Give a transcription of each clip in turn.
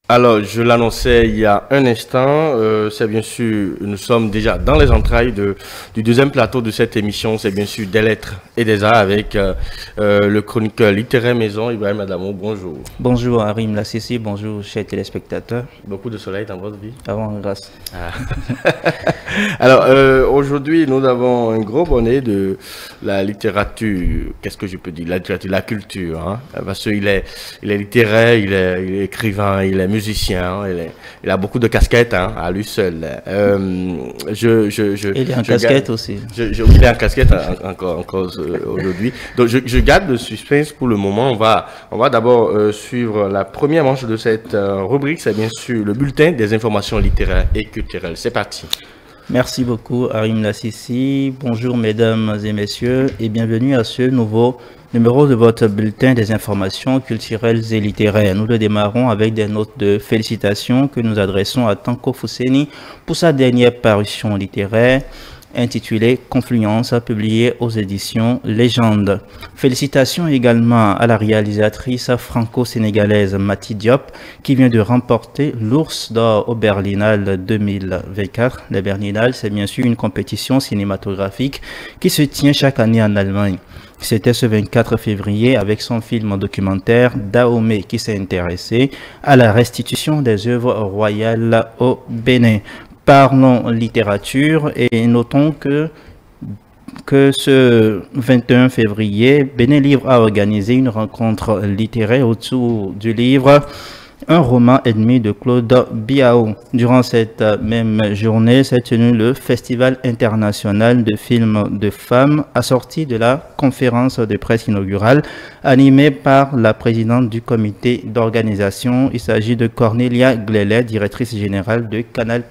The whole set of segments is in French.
Alors, je l'annonçais il y a un instant, c'est bien sûr, nous sommes déjà dans les entrailles du deuxième plateau de cette émission, c'est bien sûr des lettres et des arts avec le chroniqueur littéraire maison, Ibrahim Adamo, bonjour. Bonjour Arim Lassissi, bonjour chers téléspectateurs. Beaucoup de soleil dans votre vie? Avant grâce. Ah. Alors, aujourd'hui, nous avons un gros bonnet de la littérature, qu'est-ce que je peux dire? La littérature, la culture, hein? Parce qu'il est littéraire, il est écrivain, il est musicien, il a beaucoup de casquettes hein, à lui seul. Il est en casquette aussi. Il est en casquette encore aujourd'hui. Donc je garde le suspense pour le moment. On va d'abord suivre la première manche de cette rubrique. C'est bien sûr le bulletin des informations littéraires et culturelles. C'est parti. Merci beaucoup Arim Lassissi. Bonjour mesdames et messieurs et bienvenue à ce nouveau numéro de votre bulletin des informations culturelles et littéraires. Nous le démarrons avec des notes de félicitations que nous adressons à Tanko Fousseni pour sa dernière parution littéraire intitulée Confluence, publiée aux éditions Légende. Félicitations également à la réalisatrice franco-sénégalaise Mati Diop qui vient de remporter l'Ours d'Or au Berlinale 2024. Le Berlinale, c'est bien sûr une compétition cinématographique qui se tient chaque année en Allemagne. C'était ce 24 février avec son film documentaire Dahomey qui s'est intéressé à la restitution des œuvres royales au Bénin. Parlons littérature et notons que ce 21 février, Bénin Livre a organisé une rencontre littéraire autour du livre Un roman ennemi de Claude Biao. Durant cette même journée s'est tenu le Festival international de films de femmes assorti de la conférence de presse inaugurale animée par la présidente du comité d'organisation. Il s'agit de Cornelia Glelet, directrice générale de Canal+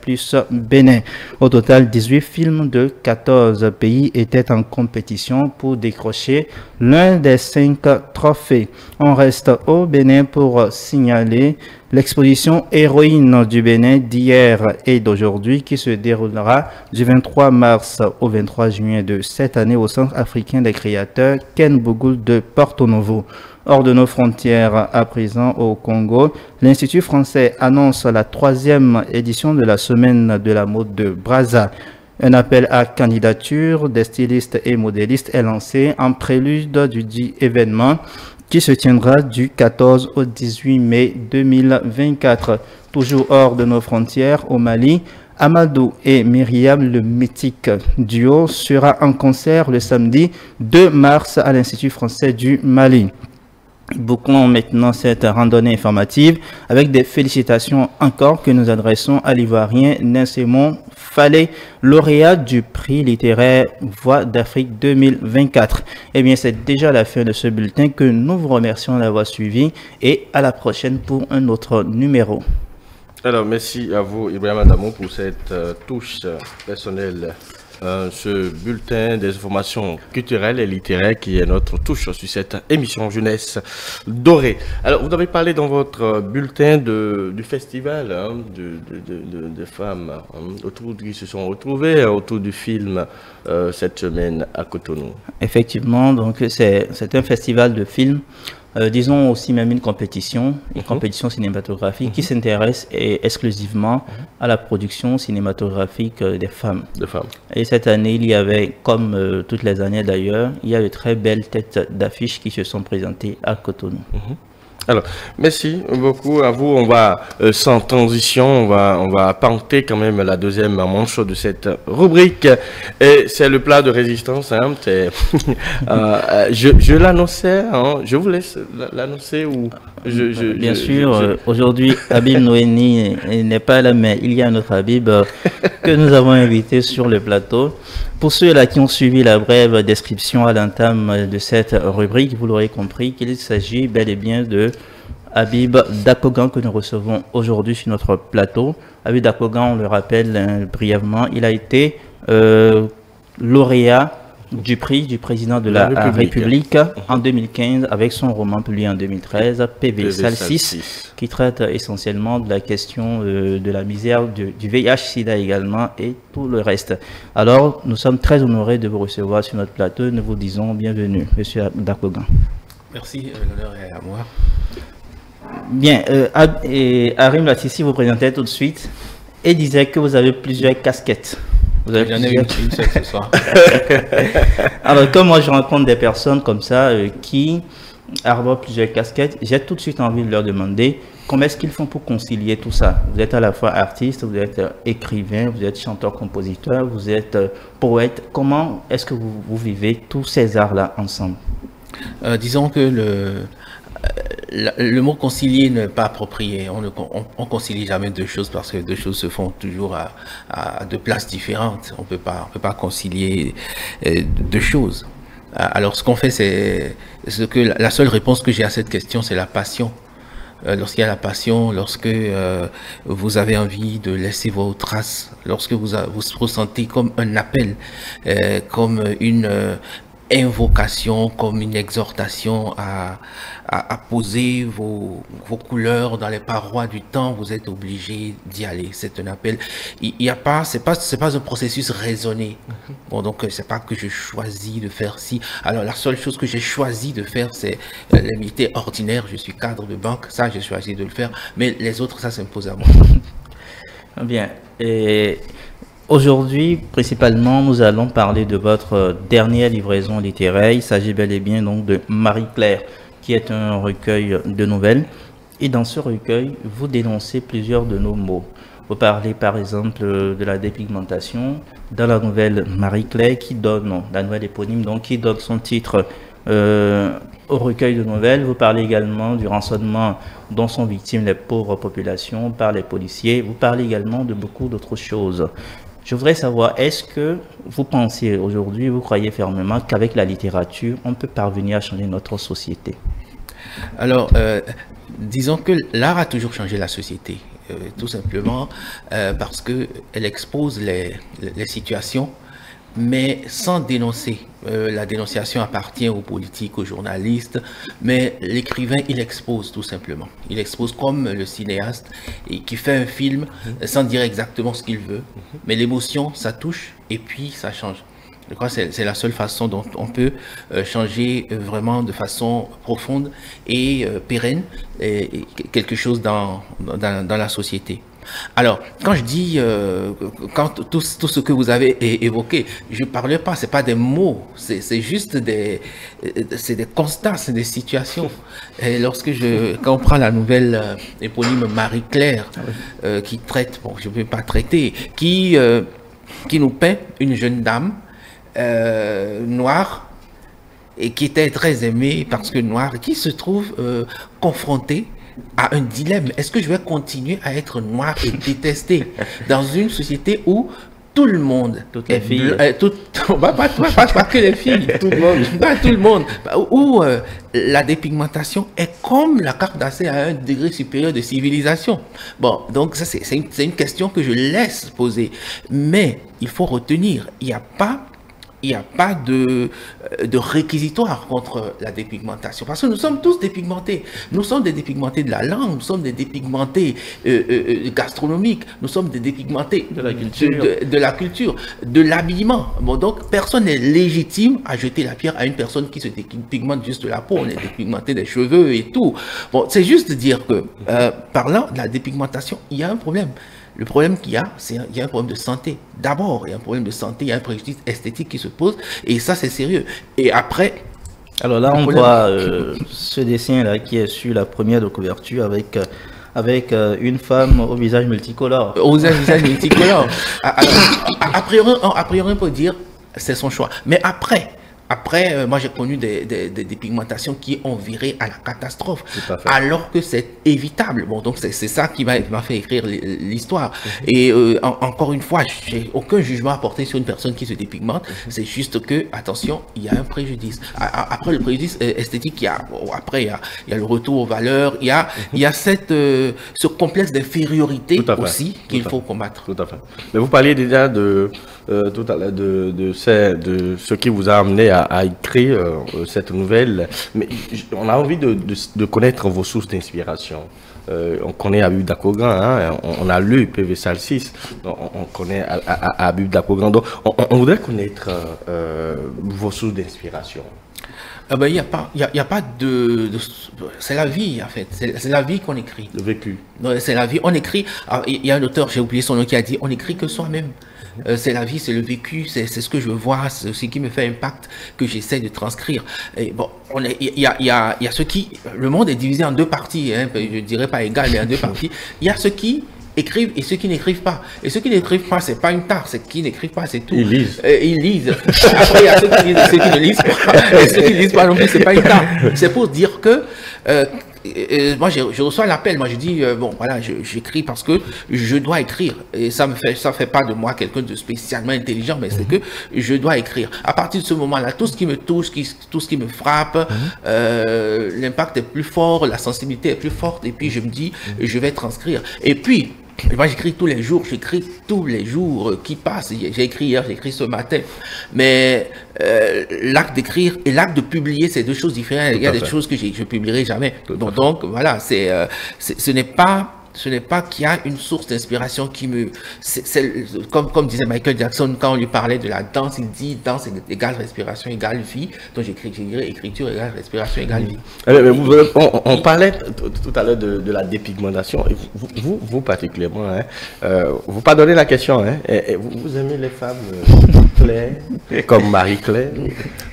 Bénin. Au total, 18 films de 14 pays étaient en compétition pour décrocher l'un des 5 trophées. On reste au Bénin pour signaler l'exposition Héroïne du Bénin d'hier et d'aujourd'hui qui se déroulera du 23 mars au 23 juin de cette année au Centre africain des créateurs Ken Bougoul de Porto Novo. Hors de nos frontières à présent au Congo, l'Institut français annonce la 3e édition de la Semaine de la mode de Brazza. Un appel à candidature des stylistes et modélistes est lancé en prélude du dit événement qui se tiendra du 14 au 18 mai 2024. Toujours hors de nos frontières, au Mali, Amadou et Myriam, le mythique duo, sera en concert le samedi 2 mars à l'Institut français du Mali. Bouclons maintenant cette randonnée informative avec des félicitations encore que nous adressons à l'Ivoirien Ninsémon Fallet, lauréat du prix littéraire Voix d'Afrique 2024. Eh bien, c'est déjà la fin de ce bulletin que nous vous remercions d'avoir suivi et à la prochaine pour un autre numéro. Alors, merci à vous, Ibrahim Adamo, pour cette touche personnelle. Ce bulletin des informations culturelles et littéraires qui est notre touche sur cette émission Jeunesse Dorée. Alors, vous avez parlé dans votre bulletin du festival hein, de femmes autour qui se sont retrouvées autour du film cette semaine à Cotonou. Effectivement, donc c'est un festival de films. Disons aussi même une compétition cinématographique qui s'intéresse exclusivement à la production cinématographique des femmes. Et cette année, il y avait, comme toutes les années d'ailleurs, il y a de très belles têtes d'affiches qui se sont présentées à Cotonou. Alors, merci beaucoup à vous. On va, sans transition, on va panter quand même la deuxième manche de cette rubrique. Et c'est le plat de résistance. Hein, je l'annonçais. Hein, je vous laisse l'annoncer ou bien sûr. Aujourd'hui, Habib Noéni n'est pas là, mais il y a un autre Habib que nous avons invité sur le plateau. Pour ceux-là qui ont suivi la brève description à l'entame de cette rubrique, vous l'aurez compris qu'il s'agit bel et bien de Habib Dakogan que nous recevons aujourd'hui sur notre plateau. Habib Dakogan, on le rappelle brièvement, il a été lauréat du prix du président de la République en 2015 avec son roman publié en 2013, PV Salle 6, qui traite essentiellement de la question de la misère, du VIH-Sida également et tout le reste. Alors, nous sommes très honorés de vous recevoir sur notre plateau. Nous vous disons bienvenue, Monsieur Dakogan. Merci, l'honneur est à moi. Bien, Harim Latissi vous présentait tout de suite et disait que vous avez plusieurs casquettes. J'en ai une seule ce soir. Alors, comme moi je rencontre des personnes comme ça qui arborent plusieurs casquettes, j'ai tout de suite envie de leur demander comment est-ce qu'ils font pour concilier tout ça. Vous êtes à la fois artiste, vous êtes écrivain, vous êtes chanteur-compositeur, vous êtes poète. Comment est-ce que vous vivez tous ces arts-là ensemble? Disons que le mot concilier n'est pas approprié. On concilie jamais deux choses parce que deux choses se font toujours à deux places différentes. On peut pas concilier deux choses. Alors ce qu'on fait, c'est la seule réponse que j'ai à cette question, c'est la passion. Lorsqu'il y a la passion, lorsque vous avez envie de laisser vos traces, lorsque vous ressentez comme un appel, comme une invocation, comme une exhortation à poser vos couleurs dans les parois du temps, vous êtes obligé d'y aller. C'est un appel. Il y a pas, c'est pas un processus raisonné. Bon, donc c'est pas que je choisis de faire ci. Alors la seule chose que j'ai choisi de faire, c'est les métiers ordinaires. Je suis cadre de banque, ça j'ai choisi de le faire. Mais les autres, ça s'impose à moi. Bien. Et aujourd'hui, principalement, nous allons parler de votre dernière livraison littéraire. Il s'agit bel et bien donc de Marie-Claire, qui est un recueil de nouvelles. Et dans ce recueil, vous dénoncez plusieurs de nos mots. Vous parlez par exemple de la dépigmentation dans la nouvelle Marie-Claire, qui donne, la nouvelle éponyme, donc qui donne son titre au recueil de nouvelles. Vous parlez également du rançonnement dont sont victimes les pauvres populations par les policiers. Vous parlez également de beaucoup d'autres choses. Je voudrais savoir, est-ce que vous pensez aujourd'hui, vous croyez fermement qu'avec la littérature, on peut parvenir à changer notre société? Alors, disons que l'art a toujours changé la société, tout simplement parce qu'elle expose les situations, mais sans dénoncer. La dénonciation appartient aux politiques, aux journalistes, mais l'écrivain, il expose tout simplement. Il expose comme le cinéaste qui fait un film sans dire exactement ce qu'il veut, mais l'émotion, ça touche et puis ça change. Je crois que c'est la seule façon dont on peut changer vraiment de façon profonde et pérenne quelque chose dans la société. Alors, quand je dis, quand tout ce que vous avez évoqué, je ne parlais pas, c'est pas des mots, c'est juste des constats, c'est des situations. Et quand on prend la nouvelle éponyme Marie-Claire, qui traite, bon, je ne peux pas traiter, qui nous peint une jeune dame noire, et qui était très aimée parce que noire, qui se trouve confrontée à un dilemme. Est-ce que je vais continuer à être noir et détesté dans une société où tout le monde, toutes les filles, pas que les filles, tout le monde, pas tout le monde, où la dépigmentation est comme la carte d'accès à un degré supérieur de civilisation. Bon, donc ça c'est une question que je laisse poser, mais il faut retenir, il n'y a pas de réquisitoire contre la dépigmentation. Parce que nous sommes tous dépigmentés. Nous sommes des dépigmentés de la langue, nous sommes des dépigmentés gastronomiques, nous sommes des dépigmentés de la culture, de l'habillement. Bon, donc, personne n'est légitime à jeter la pierre à une personne qui se dépigmente juste la peau. On est dépigmenté des cheveux et tout. Bon, c'est juste dire que, parlant de la dépigmentation, il y a un problème. Le problème qu'il y a, c'est qu'il y a un problème de santé. D'abord, il y a un problème de santé, il y a un préjudice esthétique qui se pose, et ça, c'est sérieux. Et après... Alors là, on voit ce dessin-là qui est sur la première de couverture avec une femme au visage multicolore. Au visage multicolore. Alors, a priori, on peut dire c'est son choix. Mais après, moi j'ai connu des pigmentations qui ont viré à la catastrophe, alors que c'est évitable. Bon, donc c'est ça qui m'a fait écrire l'histoire. Et encore une fois, j'ai aucun jugement à porter sur une personne qui se dépigmente. C'est juste que, attention, il y a un préjudice. Après le préjudice esthétique, il y a le retour aux valeurs, il y a ce complexe d'infériorité aussi qu'il faut combattre. Tout à fait. Mais vous parliez déjà de ce qui vous a amené à écrire cette nouvelle, mais on a envie de connaître vos sources d'inspiration. On connaît Habib Dacogran, hein, on a lu PV Salle 6, on connaît Habib Dacogran, donc on voudrait connaître vos sources d'inspiration. Il n'y a pas, y a pas c'est la vie, en fait. C'est la vie qu'on écrit. Le vécu. C'est la vie. On écrit. Il y a un auteur, j'ai oublié son nom, qui a dit on écrit que soi-même. C'est la vie, c'est le vécu, c'est ce que je vois, c'est ce qui me fait impact, que j'essaie de transcrire. Et bon, il y a ceux qui. Le monde est divisé en deux parties, hein, je dirais pas égal, mais en deux parties. Il y a ceux qui écrivent et ceux qui n'écrivent pas. Et ceux qui n'écrivent pas, c'est pas une tare, c'est qu'ils n'écrivent pas, c'est tout. Ils lisent. Ils lisent. Après, il y a ceux qui lisent et ceux qui ne lisent pas. Et ceux qui ne lisent pas non plus, c'est pas une tare. C'est pour dire que moi, je reçois l'appel. Moi, je dis bon, voilà, j'écris parce que je dois écrire. Et ça fait pas de moi quelqu'un de spécialement intelligent, mais c'est que je dois écrire. À partir de ce moment-là, tout ce qui me touche, tout ce qui me frappe, l'impact est plus fort, la sensibilité est plus forte. Et puis, je me dis, je vais transcrire. Et puis, moi, j'écris tous les jours qui passent. J'ai écrit hier, j'ai écrit ce matin. Mais l'acte d'écrire et l'acte de publier, c'est deux choses différentes. Il y a des choses que je publierai jamais. Donc voilà, ce n'est pas qu'il y a une source d'inspiration qui me... Comme disait Michael Jackson, quand on lui parlait de la danse, il dit danse égale respiration égale vie. Donc j'écrirai écriture égale respiration égale vie. On parlait tout à l'heure de la dépigmentation. Et vous particulièrement, hein, vous pardonnez la question, hein, et vous aimez les femmes claires, comme Marie-Claire?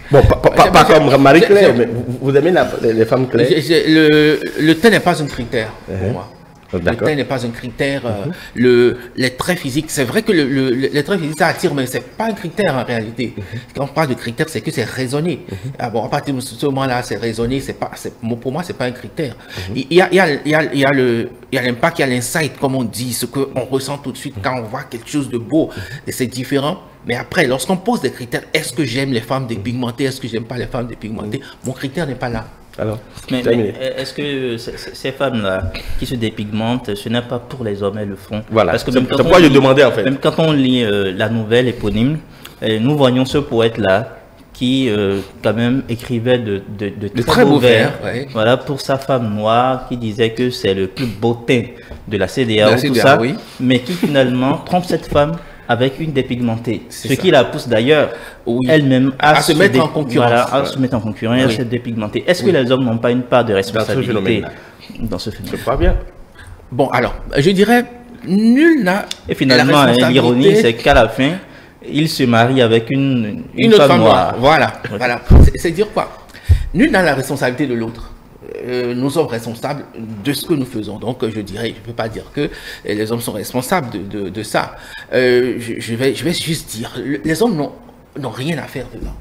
Bon, pas comme Marie-Claire, mais vous aimez les femmes claires? Le teint n'est pas un critère pour moi. Le teint n'est pas un critère. Les traits physiques, c'est vrai que les traits physiques, ça attire, mais c'est pas un critère en réalité. Quand on parle de critère, c'est que c'est raisonné. Ah bon, à partir de ce moment-là, c'est raisonné, pour moi, c'est pas un critère. Il y a l'impact, il y a l'insight, comme on dit, ce qu'on ressent tout de suite quand on voit quelque chose de beau. Et c'est différent. Mais après, lorsqu'on pose des critères, est-ce que j'aime les femmes dépigmentées, est-ce que j'aime pas les femmes dépigmentées, mon critère n'est pas là. Alors, mais est-ce que ces femmes-là qui se dépigmentent, ce n'est pas pour les hommes, elles le font? Voilà, parce que c'est pourquoi je demandais en fait. Même quand on lit la nouvelle éponyme, nous voyons ce poète-là qui quand même écrivait de très beaux vers, ouais. Voilà, pour sa femme noire, qui disait que c'est le plus beau teint de la CEDEAO, tout ça, oui. Mais qui finalement trompe cette femme avec une dépigmentée, ce qui la pousse d'ailleurs elle-même à se mettre en concurrence. Voilà, à se mettre en concurrence et à se dépigmenter. Est-ce que les hommes n'ont pas une part de responsabilité dans ce phénomène? C'est pas bien. Bon, alors, je dirais, nul n'a. Et finalement, l'ironie, c'est qu'à la fin, il se marie avec une autre femme noire. Voilà. C'est dire quoi? Nul n'a la responsabilité de l'autre. Nous sommes responsables de ce que nous faisons. Donc, je dirais, je ne peux pas dire que les hommes sont responsables de ça. Je vais juste dire, les hommes n'ont rien à faire dedans.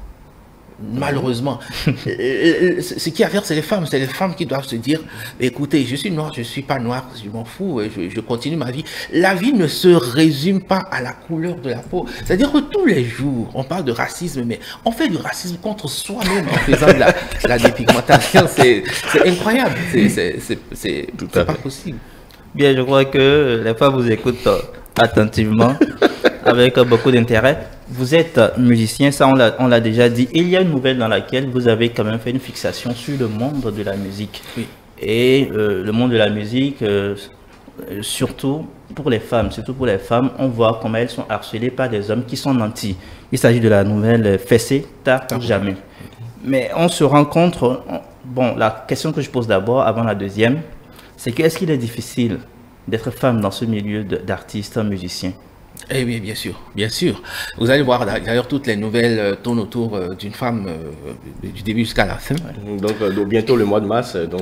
Malheureusement. Ce qu'il y a à faire, c'est les femmes. C'est les femmes qui doivent se dire, écoutez, je suis noir, je ne suis pas noir, je m'en fous, je continue ma vie. La vie ne se résume pas à la couleur de la peau. C'est-à-dire que tous les jours, on parle de racisme, mais on fait du racisme contre soi-même en faisant de la dépigmentation. C'est incroyable. C'est pas possible. Bien, je crois que les femmes vous écoutent attentivement, avec beaucoup d'intérêt. Vous êtes musicien, ça on l'a déjà dit. Il y a une nouvelle dans laquelle vous avez quand même fait une fixation sur le monde de la musique. Oui. Et le monde de la musique, surtout pour les femmes, on voit comment elles sont harcelées par des hommes qui sont nantis. Il s'agit de la nouvelle Fessé, tard ou jamais. Mais on se rencontre. Bon, la question que je pose d'abord, avant la deuxième, c'est que est-ce qu'il est difficile d'être femme dans ce milieu d'artistes, musiciens? Eh bien, bien sûr, bien sûr. Vous allez voir, d'ailleurs, toutes les nouvelles tournent autour d'une femme du début jusqu'à la fin. Donc, bientôt le mois de mars, donc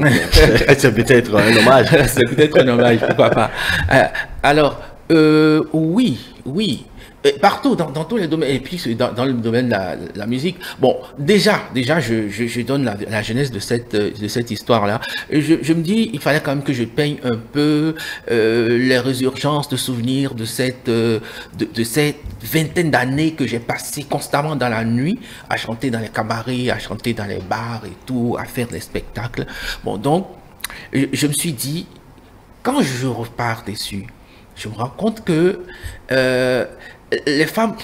c'est peut-être un hommage. C'est peut-être un hommage, pourquoi pas. Alors, oui. Partout, dans tous les domaines, et puis dans le domaine de la musique. Bon, déjà, je donne la genèse de cette histoire-là. Je me dis, il fallait quand même que je peigne un peu les résurgences de souvenirs de cette vingtaine d'années que j'ai passé constamment dans la nuit à chanter dans les cabarets, à chanter dans les bars et tout, à faire des spectacles. Bon, donc, je me suis dit, quand je repars dessus, je me rends compte que les femmes,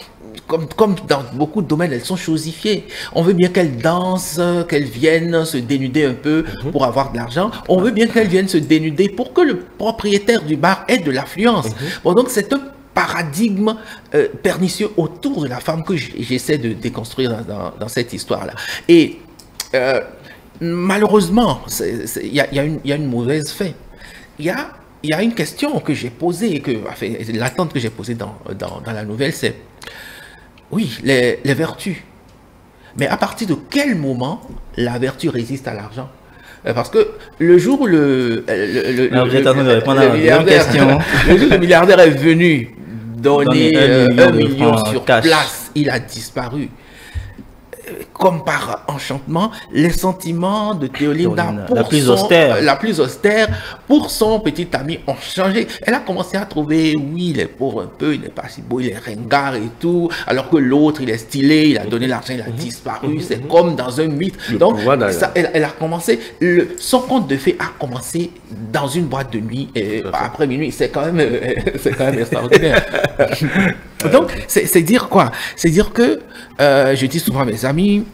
comme dans beaucoup de domaines, elles sont chosifiées. On veut bien qu'elles dansent, qu'elles viennent se dénuder un peu pour avoir de l'argent. On veut bien qu'elles viennent se dénuder pour que le propriétaire du bar ait de l'affluence. Bon, donc c'est un paradigme pernicieux autour de la femme que j'essaie de déconstruire dans cette histoire-là. Et malheureusement, il y a une mauvaise fin. Il y a une question que j'ai posée, l'attente que j'ai posée dans la nouvelle, c'est, oui, les vertus. Mais à partir de quel moment la vertu résiste à l'argent? Parce que le jour où le milliardaire est venu donner 1 million sur place, il a disparu. Comme par enchantement, les sentiments de Théolinda, la plus austère, pour son petit ami ont changé. Elle a commencé à trouver, oui, il est pauvre un peu, il n'est pas si beau, il est ringard et tout, alors que l'autre, il est stylé, il a donné l'argent, il a disparu. C'est comme dans un mythe. Donc, elle a commencé, son conte de fées a commencé dans une boîte de nuit, et après minuit. C'est quand même extraordinaire. Donc, c'est dire quoi? C'est dire que, je dis souvent à mes amis,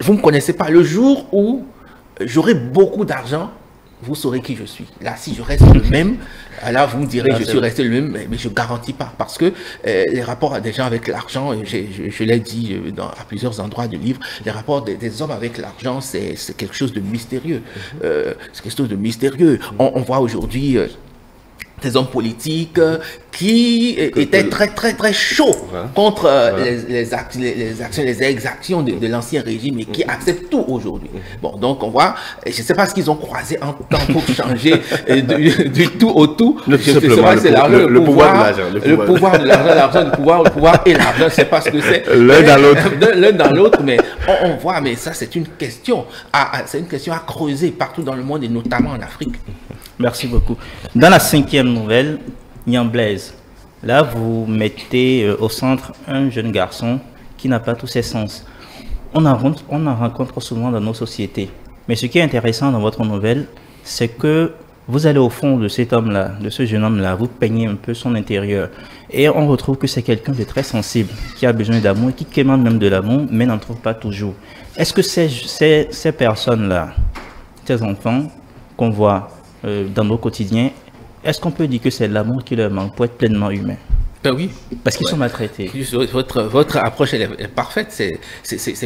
vous ne me connaissez pas. Le jour où j'aurai beaucoup d'argent, vous saurez qui je suis. Là, si je reste le même, là, vous me direz je suis resté le même, mais je ne garantis pas. Parce que les rapports des gens avec l'argent, je l'ai dit à plusieurs endroits du livre, les rapports des hommes avec l'argent, c'est quelque chose de mystérieux. C'est quelque chose de mystérieux. On voit aujourd'hui des hommes politiques qui étaient très chauds contre les exactions de l'ancien régime et qui acceptent tout aujourd'hui. Bon, donc on voit, je ne sais pas ce qu'ils ont croisé en temps pour changer du tout au tout. Le pouvoir de l'argent, le pouvoir et l'argent, je ne sais pas ce que c'est. L'un dans l'autre, mais on voit, mais ça c'est une question à creuser partout dans le monde et notamment en Afrique. Merci beaucoup. Dans la 5e nouvelle, Niang Blaise, là vous mettez au centre un jeune garçon qui n'a pas tous ses sens. On en rencontre souvent dans nos sociétés. Mais ce qui est intéressant dans votre nouvelle, c'est que vous allez au fond de cet homme-là, de ce jeune homme-là, vous peignez un peu son intérieur. Et on retrouve que c'est quelqu'un de très sensible, qui a besoin d'amour, qui quémande même de l'amour, mais n'en trouve pas toujours. Est-ce que ces personnes-là, ces enfants qu'on voit dans nos quotidiens, est-ce qu'on peut dire que c'est l'amour qui leur manque pour être pleinement humain? Oui. Parce qu'ils sont maltraités. Votre approche elle est parfaite, c'est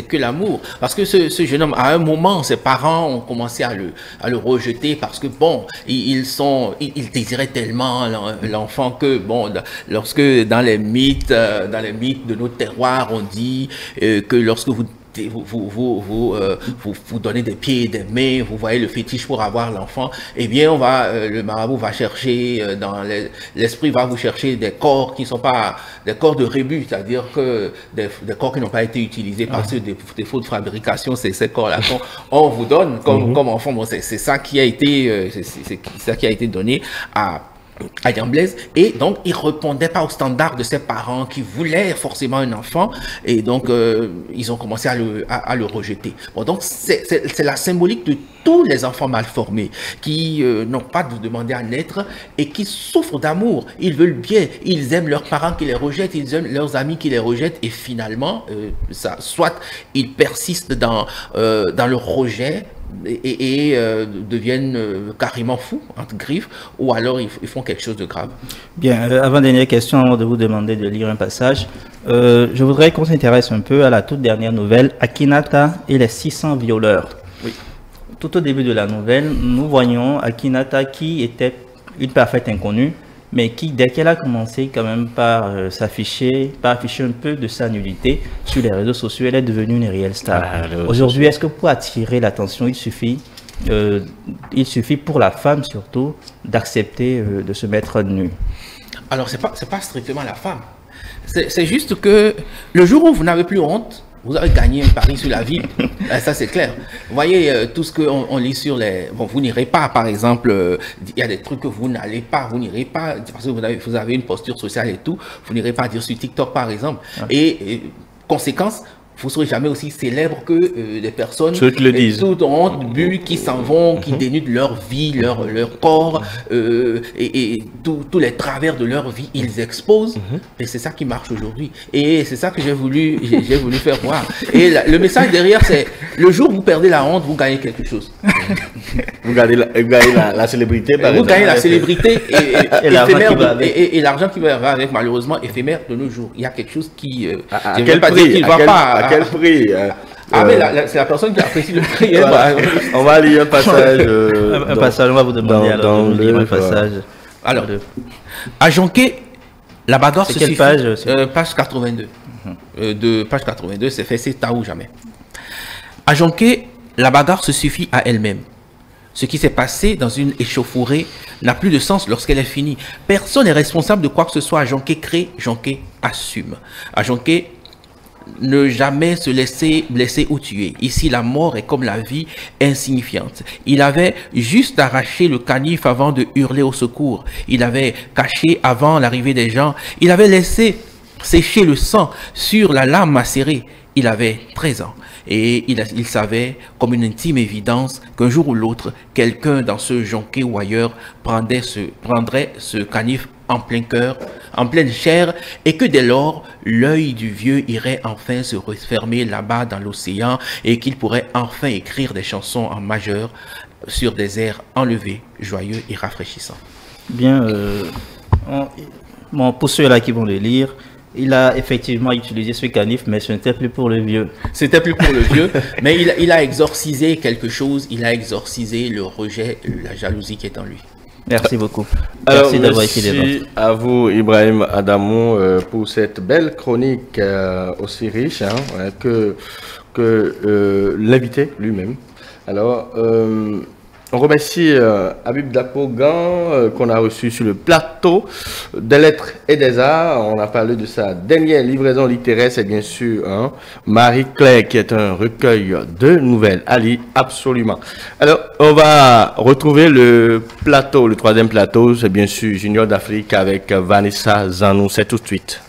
que l'amour. Parce que ce jeune homme, à un moment, ses parents ont commencé à le rejeter parce que, bon, ils désiraient tellement l'enfant que, bon, lorsque dans les mythes de nos terroirs, on dit que lorsque vous donnez des pieds et des mains, vous voyez le fétiche pour avoir l'enfant, eh bien le marabout va chercher, dans l'esprit va vous chercher des corps qui ne sont pas des corps de rébus, c'est-à-dire que des corps qui n'ont pas été utilisés parce que des défauts de fabrication, c'est ces corps-là qu'on vous donne comme enfant. Bon, c'est ça qui a été donné à Niang Blaise, et donc il répondait pas aux standards de ses parents qui voulaient forcément un enfant, et donc ils ont commencé à le rejeter. Bon, donc c'est la symbolique de tous les enfants mal formés qui n'ont pas demandé à naître et qui souffrent d'amour. Ils veulent bien, ils aiment leurs parents qui les rejettent, ils aiment leurs amis qui les rejettent, et finalement soit ils persistent dans le rejet et deviennent carrément fous, entre griffes, ou alors ils font quelque chose de grave. Bien, avant-dernière question, avant de vous demander de lire un passage, je voudrais qu'on s'intéresse un peu à la toute dernière nouvelle, Akinata et les 600 violeurs. Oui. Tout au début de la nouvelle, nous voyons Akinata qui était une parfaite inconnue, mais qui, dès qu'elle a commencé quand même par afficher un peu de sa nullité sur les réseaux sociaux, elle est devenue une réelle star. Aujourd'hui, est-ce que pour attirer l'attention, il suffit pour la femme surtout d'accepter de se mettre nue? Alors, c'est pas strictement la femme. C'est juste que le jour où vous n'avez plus honte, vous avez gagné un pari sur la vie. Ça, c'est clair. Vous voyez, tout ce qu'on lit sur les... Bon, vous n'irez pas, par exemple, il y a des trucs que vous n'allez pas, vous n'irez pas, parce que vous avez une posture sociale et tout, vous n'irez pas dire sur TikTok, par exemple. Et conséquence, vous ne serez jamais aussi célèbre que des personnes toutes honte, bu, qui s'en vont, qui dénudent leur vie, leur corps, et tous les travers de leur vie, ils exposent. Et c'est ça qui marche aujourd'hui. Et c'est ça que j'ai voulu faire voir. Et le message derrière, c'est le jour où vous perdez la honte, vous gagnez quelque chose. Vous gagnez la célébrité, par exemple. Vous gagnez la célébrité et l'argent qui va avec, malheureusement, éphémère de nos jours. Il y a quelque chose qui... à quel prix? quel prix mais c'est la personne qui apprécie le prix. Voilà. On va lire un passage. Un passage, on va vous demander dans de lire un passage. Alors, à Jonquet, la bagarre se quelle suffit. page Page 82. De page 82, c'est fait, c'est tard ou jamais. À Jonquet, la bagarre se suffit à elle-même. Ce qui s'est passé dans une échauffourée n'a plus de sens lorsqu'elle est finie. Personne n'est responsable de quoi que ce soit. À Jonquet crée, Jonquet assume. À Jonquet, ne jamais se laisser blesser ou tuer. Ici, la mort est comme la vie, insignifiante. Il avait juste arraché le canif avant de hurler au secours. Il avait caché avant l'arrivée des gens. Il avait laissé sécher le sang sur la lame macérée. Il avait 13 ans. Et il savait, comme une intime évidence, qu'un jour ou l'autre, quelqu'un dans ce Jonquet ou ailleurs prendrait ce canif en plein cœur, en pleine chair, et que dès lors, l'œil du vieux irait enfin se refermer là-bas dans l'océan et qu'il pourrait enfin écrire des chansons en majeur sur des airs enlevés, joyeux et rafraîchissants. Bien, pour ceux-là qui vont le lire, il a effectivement utilisé ce canif, mais ce n'était plus pour le vieux. C'était plus pour le vieux, mais il a exorcisé quelque chose, il a exorcisé le rejet, la jalousie qui est en lui. Merci beaucoup. Merci d'avoir été là. Merci à vous, Ibrahim Adamou, pour cette belle chronique aussi riche que l'invité lui-même. Alors, on remercie Habib Dapogan qu'on a reçu sur le plateau des lettres et des arts. On a parlé de sa dernière livraison littéraire, c'est bien sûr Marie-Claire, qui est un recueil de nouvelles. Ali, absolument. Alors, on va retrouver le plateau, le troisième plateau, c'est bien sûr Junior d'Afrique avec Vanessa Zanou. C'est tout de suite.